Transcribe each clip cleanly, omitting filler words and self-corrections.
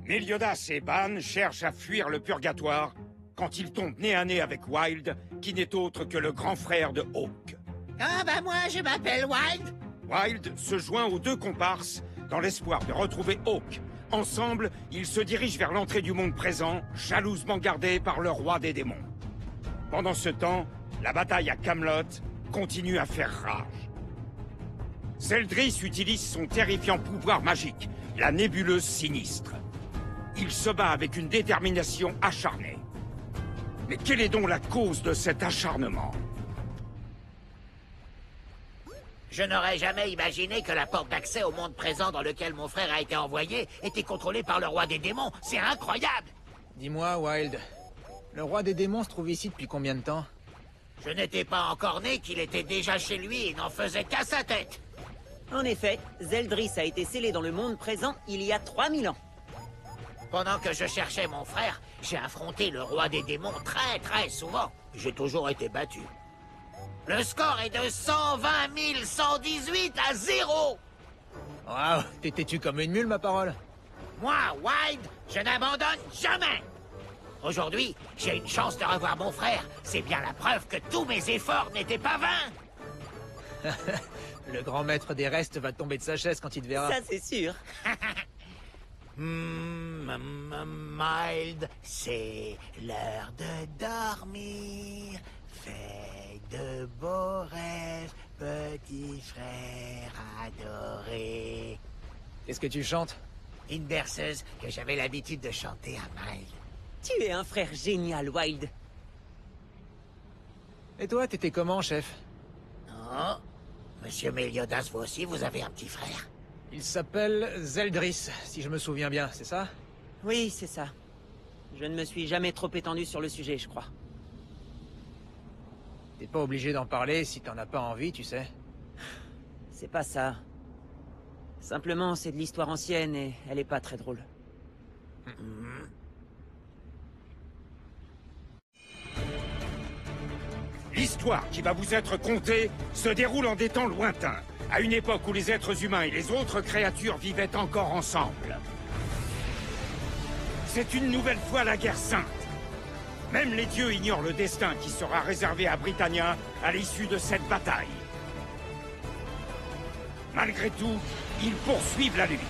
Meliodas et Ban cherchent à fuir le purgatoire quand ils tombent nez à nez avec Wild, qui n'est autre que le grand frère de Hawk. Ah bah moi, je m'appelle Wild. Wild se joint aux deux comparses dans l'espoir de retrouver Hawk. Ensemble, ils se dirigent vers l'entrée du monde présent, jalousement gardée par le roi des démons. Pendant ce temps, la bataille à Camelot continue à faire rage. Zeldris utilise son terrifiant pouvoir magique, la nébuleuse sinistre. Il se bat avec une détermination acharnée. Mais quelle est donc la cause de cet acharnement? Je n'aurais jamais imaginé que la porte d'accès au monde présent dans lequel mon frère a été envoyé était contrôlée par le roi des démons. C'est incroyable! Dis-moi, Wild, le roi des démons se trouve ici depuis combien de temps? Je n'étais pas encore né qu'il était déjà chez lui et n'en faisait qu'à sa tête. En effet, Zeldris a été scellé dans le monde présent il y a 3000 ans. Pendant que je cherchais mon frère, j'ai affronté le roi des démons très souvent. J'ai toujours été battu. Le score est de 120 118 à 0. Waouh, t'es têtu comme une mule, ma parole. Moi, Wild, je n'abandonne jamais. Aujourd'hui, j'ai une chance de revoir mon frère. C'est bien la preuve que tous mes efforts n'étaient pas vains. Le grand maître des restes va tomber de sa chaise quand il te verra. Ça, c'est sûr. Mild, c'est l'heure de dormir. Fais de beaux rêves, petit frère adoré. Qu'est-ce que tu chantes? Une berceuse que j'avais l'habitude de chanter à Mild. Tu es un frère génial, Wild. Et toi, t'étais comment, chef? Oh, Monsieur Meliodas, vous aussi, vous avez un petit frère. Il s'appelle Zeldris, si je me souviens bien, c'est ça? Oui, c'est ça. Je ne me suis jamais trop étendu sur le sujet, je crois. T'es pas obligé d'en parler si t'en as pas envie, tu sais. C'est pas ça. Simplement, c'est de l'histoire ancienne et elle est pas très drôle. L'histoire qui va vous être contée se déroule en des temps lointains, à une époque où les êtres humains et les autres créatures vivaient encore ensemble. C'est une nouvelle fois la guerre sainte. Même les dieux ignorent le destin qui sera réservé à Britannia à l'issue de cette bataille. Malgré tout, ils poursuivent la lutte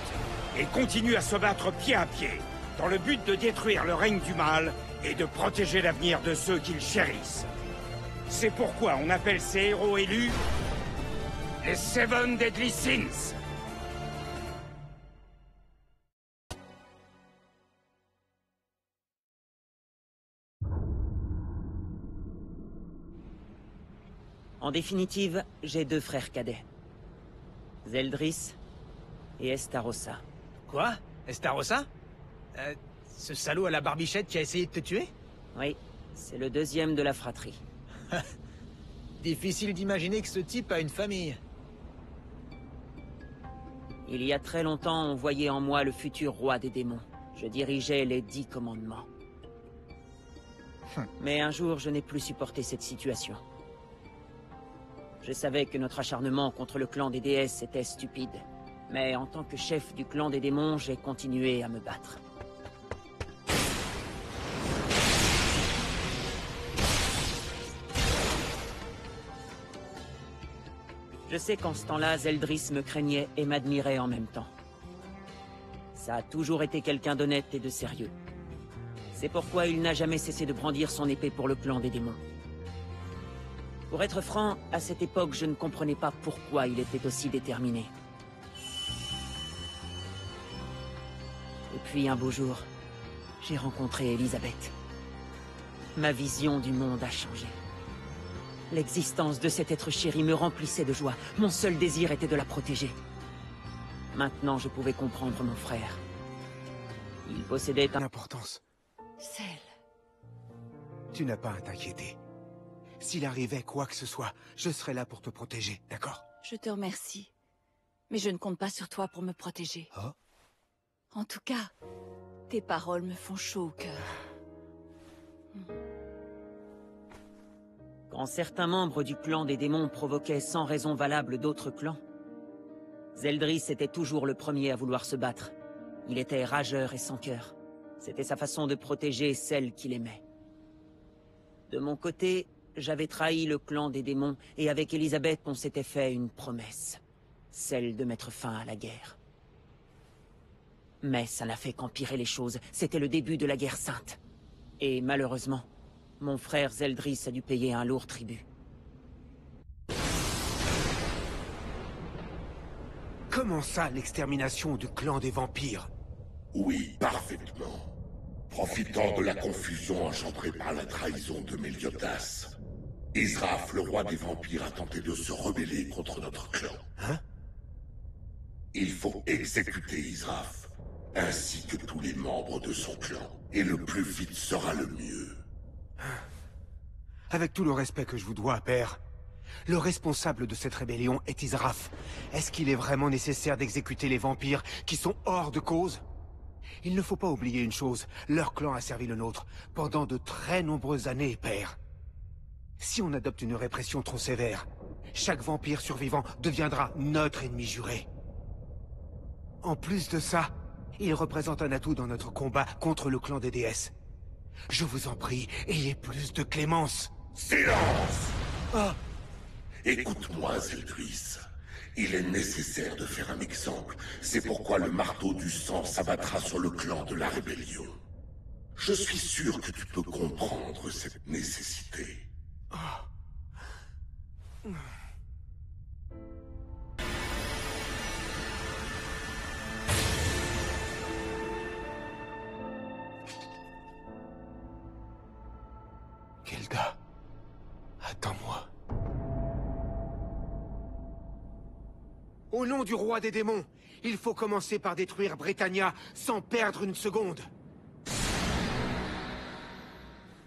et continuent à se battre pied à pied, dans le but de détruire le règne du mal et de protéger l'avenir de ceux qu'ils chérissent. C'est pourquoi on appelle ces héros élus les Seven Deadly Sins. En définitive, j'ai deux frères cadets. Zeldris et Estarossa. Quoi? Estarossa? Ce salaud à la barbichette qui a essayé de te tuer? Oui, c'est le deuxième de la fratrie. Difficile d'imaginer que ce type a une famille. Il y a très longtemps, on voyait en moi le futur roi des démons. Je dirigeais les 10 commandements. Mais un jour, je n'ai plus supporté cette situation. Je savais que notre acharnement contre le clan des déesses était stupide. Mais en tant que chef du clan des démons, j'ai continué à me battre. Je sais qu'en ce temps-là, Zeldris me craignait et m'admirait en même temps. Ça a toujours été quelqu'un d'honnête et de sérieux. C'est pourquoi il n'a jamais cessé de brandir son épée pour le clan des démons. Pour être franc, à cette époque, je ne comprenais pas pourquoi il était aussi déterminé. Et puis un beau jour, j'ai rencontré Elisabeth. Ma vision du monde a changé. L'existence de cet être chéri me remplissait de joie. Mon seul désir était de la protéger. Maintenant, je pouvais comprendre mon frère. Il possédait un... Importance. Celle. Tu n'as pas à t'inquiéter. S'il arrivait quoi que ce soit, je serai là pour te protéger, d'accord? Je te remercie. Mais je ne compte pas sur toi pour me protéger. Oh? En tout cas, tes paroles me font chaud au cœur. Quand certains membres du clan des démons provoquaient sans raison valable d'autres clans, Zeldris était toujours le premier à vouloir se battre. Il était rageur et sans cœur. C'était sa façon de protéger celle qu'il aimait. De mon côté, j'avais trahi le clan des démons, et avec Elisabeth, on s'était fait une promesse. Celle de mettre fin à la guerre. Mais ça n'a fait qu'empirer les choses. C'était le début de la guerre sainte. Et malheureusement, mon frère Zeldris a dû payer un lourd tribut. Comment ça, l'extermination du clan des vampires? Oui, parfaitement. Profitant de la confusion engendrée par la trahison de Méliodas, Izraf, le roi des vampires, a tenté de se rebeller contre notre clan. Hein? Il faut exécuter Izraf, ainsi que tous les membres de son clan. Et le plus vite sera le mieux. Avec tout le respect que je vous dois, père, le responsable de cette rébellion est Izraf. Est-ce qu'il est vraiment nécessaire d'exécuter les vampires qui sont hors de cause? Il ne faut pas oublier une chose, leur clan a servi le nôtre pendant de très nombreuses années, père. Si on adopte une répression trop sévère, chaque vampire survivant deviendra notre ennemi juré. En plus de ça, il représente un atout dans notre combat contre le clan des déesses. Je vous en prie, ayez plus de clémence. Silence! Ah! Écoute-moi, Zeldris. Il est nécessaire de faire un exemple. C'est pourquoi le marteau du sang s'abattra sur le clan de la rébellion. Je suis sûr que tu peux comprendre cette nécessité. Gelda, attends-moi. Au nom du roi des démons, il faut commencer par détruire Britannia sans perdre une seconde.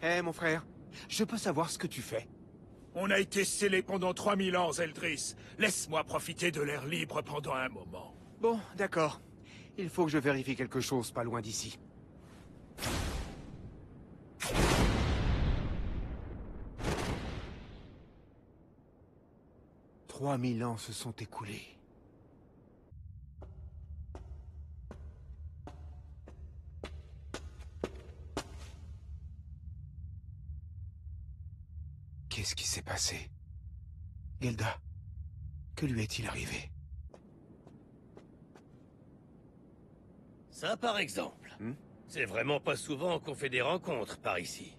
Hé, mon frère, je peux savoir ce que tu fais? On a été scellés pendant 3000 ans, Zeldris. Laisse-moi profiter de l'air libre pendant un moment. Bon, d'accord. Il faut que je vérifie quelque chose pas loin d'ici. 3000 ans se sont écoulés. Qu'est-ce qui s'est passé? Gelda, que lui est-il arrivé? Ça, par exemple. C'est vraiment pas souvent qu'on fait des rencontres par ici.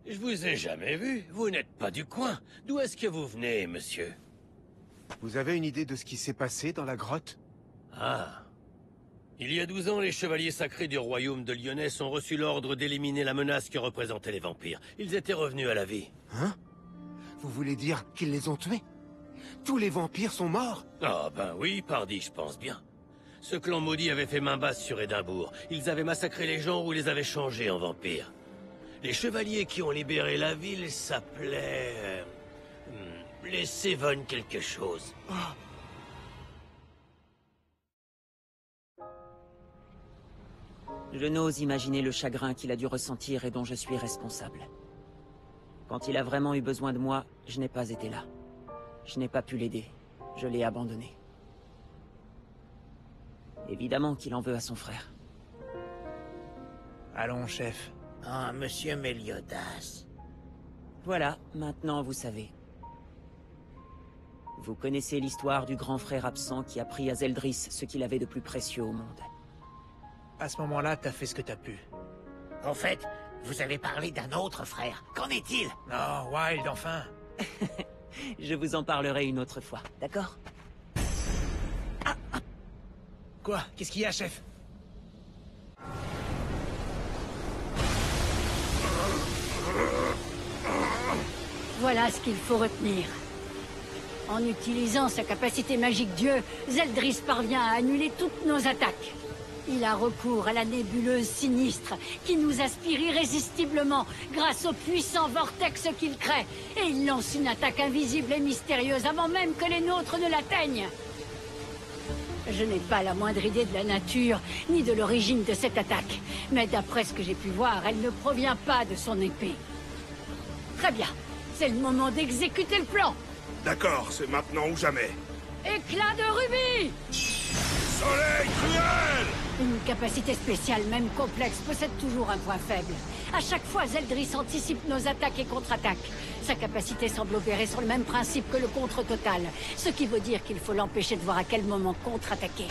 Je vous ai jamais vu. Vous n'êtes pas du coin. D'où est-ce que vous venez, monsieur? Vous avez une idée de ce qui s'est passé dans la grotte? Ah. Il y a 12 ans, les chevaliers sacrés du royaume de Lyonnais ont reçu l'ordre d'éliminer la menace que représentaient les vampires. Ils étaient revenus à la vie. Hein? Vous voulez dire qu'ils les ont tués? Tous les vampires sont morts? Ah ben oui, pardi, je pense bien. Ce clan maudit avait fait main basse sur Édimbourg. Ils avaient massacré les gens ou les avaient changés en vampires. Les chevaliers qui ont libéré la ville s'appelaient... les Seven quelque chose. Je n'ose imaginer le chagrin qu'il a dû ressentir et dont je suis responsable. Quand il a vraiment eu besoin de moi, je n'ai pas été là. Je n'ai pas pu l'aider. Je l'ai abandonné. Évidemment qu'il en veut à son frère. Allons, chef. Ah, monsieur Méliodas. Voilà, maintenant vous savez. Vous connaissez l'histoire du grand frère absent qui a pris à Zeldris ce qu'il avait de plus précieux au monde. À ce moment-là, t'as fait ce que t'as pu. En fait, vous avez parlé d'un autre frère. Qu'en est-il? Non, Wild, enfin. Je vous en parlerai une autre fois, d'accord? Quoi? Qu'est-ce qu'il y a, chef? Voilà ce qu'il faut retenir. En utilisant sa capacité magique Dieu, Zeldris parvient à annuler toutes nos attaques. Il a recours à la nébuleuse sinistre, qui nous aspire irrésistiblement grâce au puissant vortex qu'il crée, et il lance une attaque invisible et mystérieuse avant même que les nôtres ne l'atteignent. Je n'ai pas la moindre idée de la nature, ni de l'origine de cette attaque, mais d'après ce que j'ai pu voir, elle ne provient pas de son épée. Très bien, c'est le moment d'exécuter le plan. D'accord, c'est maintenant ou jamais. Éclat de rubis! Soleil cruel! Une capacité spéciale, même complexe, possède toujours un point faible. À chaque fois, Zeldris anticipe nos attaques et contre-attaques. Sa capacité semble opérer sur le même principe que le contre total, ce qui veut dire qu'il faut l'empêcher de voir à quel moment contre-attaquer.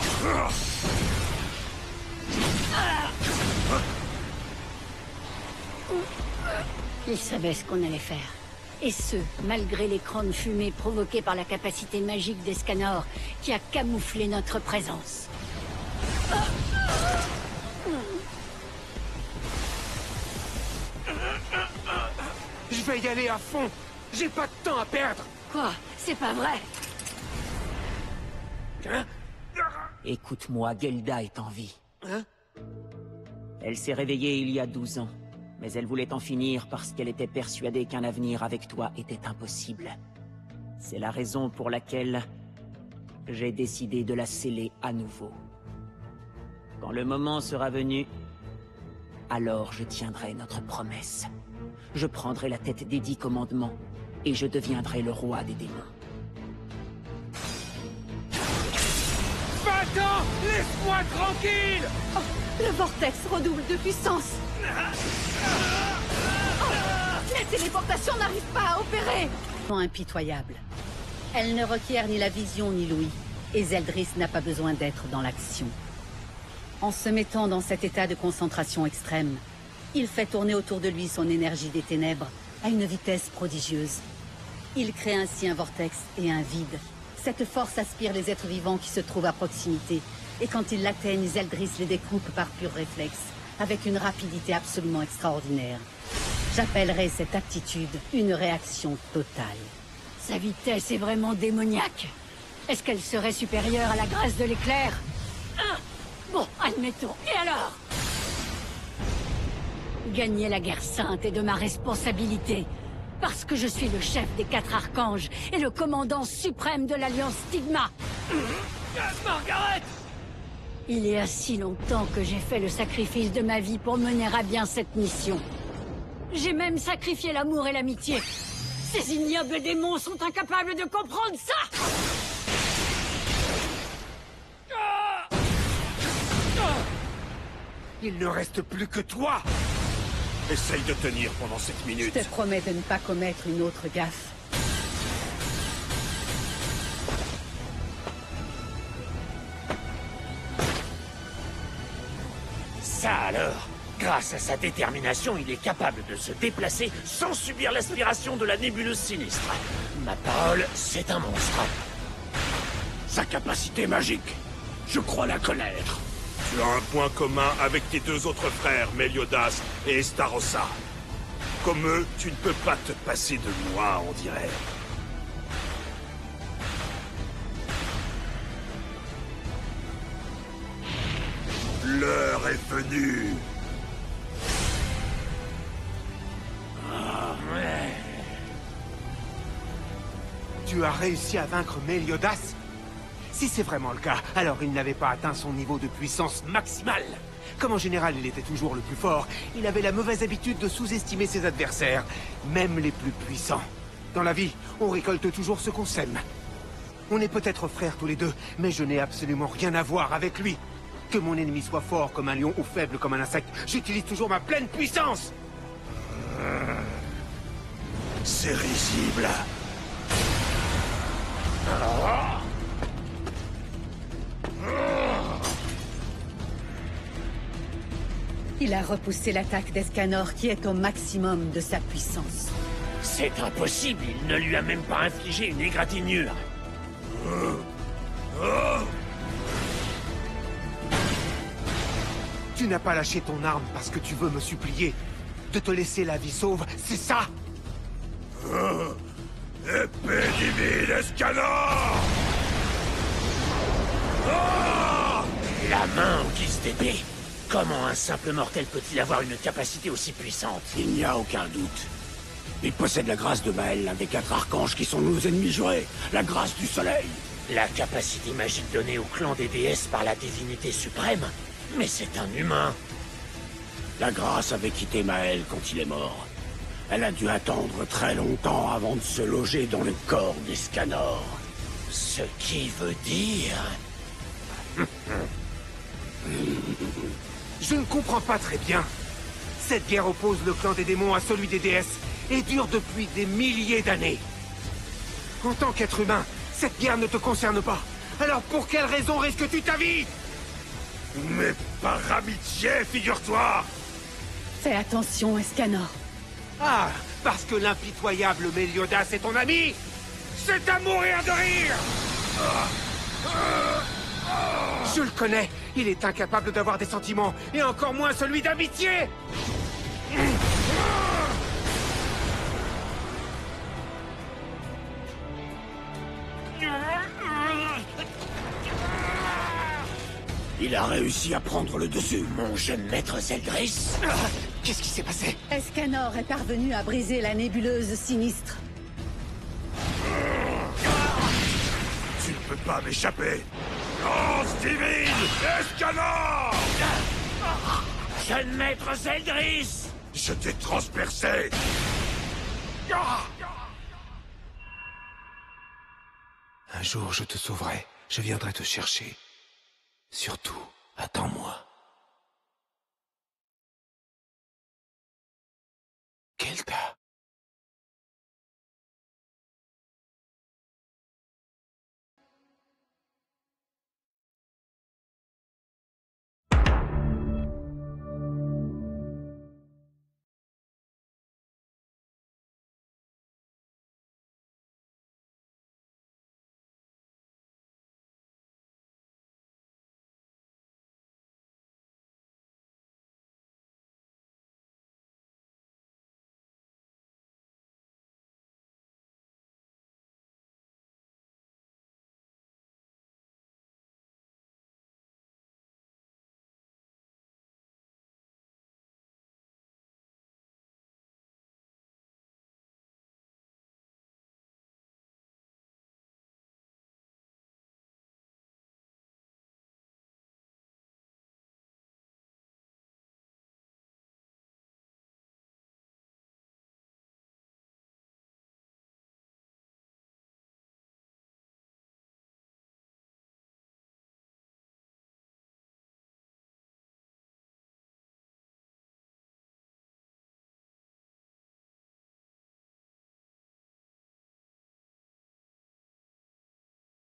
Il savait ce qu'on allait faire. Et ce, malgré l'écran de fumée provoqué par la capacité magique d'Escanor, qui a camouflé notre présence. Je vais y aller à fond. J'ai pas de temps à perdre. Quoi? C'est pas vrai? Écoute-moi, Gelda est en vie. Elle s'est réveillée il y a 12 ans. Mais elle voulait en finir parce qu'elle était persuadée qu'un avenir avec toi était impossible. C'est la raison pour laquelle j'ai décidé de la sceller à nouveau. Quand le moment sera venu, alors je tiendrai notre promesse. Je prendrai la tête des 10 commandements et je deviendrai le roi des démons. Va-t'en! Laisse-moi tranquille! Oh, le vortex redouble de puissance. La téléportation n'arrive pas à opérer. Impitoyable. Elle ne requiert ni la vision ni l'ouïe, et Zeldris n'a pas besoin d'être dans l'action. En se mettant dans cet état de concentration extrême, il fait tourner autour de lui son énergie des ténèbres à une vitesse prodigieuse. Il crée ainsi un vortex et un vide. Cette force aspire les êtres vivants qui se trouvent à proximité, et quand ils l'atteignent, Zeldris les découpe par pur réflexe, avec une rapidité absolument extraordinaire. J'appellerais cette aptitude une réaction totale. Sa vitesse est vraiment démoniaque. Est-ce qu'elle serait supérieure à la grâce de l'éclair? Bon, admettons. Et alors? Gagner la guerre sainte est de ma responsabilité. Parce que je suis le chef des 4 archanges et le commandant suprême de l'Alliance Stigma. Margaret! Il y a si longtemps que j'ai fait le sacrifice de ma vie pour mener à bien cette mission. J'ai même sacrifié l'amour et l'amitié. Ces ignobles démons sont incapables de comprendre ça! Il ne reste plus que toi! Essaye de tenir pendant 7 minutes. Je te promets de ne pas commettre une autre gaffe. Ça alors, grâce à sa détermination, il est capable de se déplacer sans subir l'aspiration de la nébuleuse sinistre. Ma parole, c'est un monstre. Sa capacité magique, je crois la connaître. Tu as un point commun avec tes 2 autres frères, Meliodas et Estarossa. Comme eux, tu ne peux pas te passer de moi, on dirait. L'heure est venue. Tu as réussi à vaincre Meliodas? Si c'est vraiment le cas, alors il n'avait pas atteint son niveau de puissance maximale. Comme en général il était toujours le plus fort, il avait la mauvaise habitude de sous-estimer ses adversaires, même les plus puissants. Dans la vie, on récolte toujours ce qu'on sème. On est peut-être frères tous les deux, mais je n'ai absolument rien à voir avec lui. Que mon ennemi soit fort comme un lion ou faible comme un insecte, j'utilise toujours ma pleine puissance. C'est risible. Il a repoussé l'attaque d'Escanor qui est au maximum de sa puissance. C'est impossible, il ne lui a même pas infligé une égratignure. Tu n'as pas lâché ton arme parce que tu veux me supplier de te laisser la vie sauve, c'est ça? Épée divine Escanor! La main en guise d'épée. Comment un simple mortel peut-il avoir une capacité aussi puissante? Il n'y a aucun doute. Il possède la grâce de Maël, l'un des 4 archanges qui sont nos ennemis jurés. La grâce du soleil. La capacité magique donnée au clan des déesses par la divinité suprême? Mais c'est un humain. La grâce avait quitté Maël quand il est mort. Elle a dû attendre très longtemps avant de se loger dans le corps d'Escanor. Ce qui veut dire... Je ne comprends pas très bien. Cette guerre oppose le clan des démons à celui des déesses et dure depuis des milliers d'années. En tant qu'être humain, cette guerre ne te concerne pas. Alors pour quelle raison risques-tu ta vie? Mais par amitié, figure-toi! Fais attention, Escanor. Ah, parce que l'impitoyable Meliodas est ton ami? C'est à mourir de rire! Je le connais, il est incapable d'avoir des sentiments, et encore moins celui d'amitié! Il a réussi à prendre le dessus, mon jeune maître Zeldris. Qu'est-ce qui s'est passé? Escanor est parvenu à briser la nébuleuse sinistre. Tu ne peux pas m'échapper! Lance divine! Escanor! Jeune maître Zeldris! Je t'ai transpercé! Un jour, je te sauverai. Je viendrai te chercher. Surtout, attends-moi. Kel'Thas.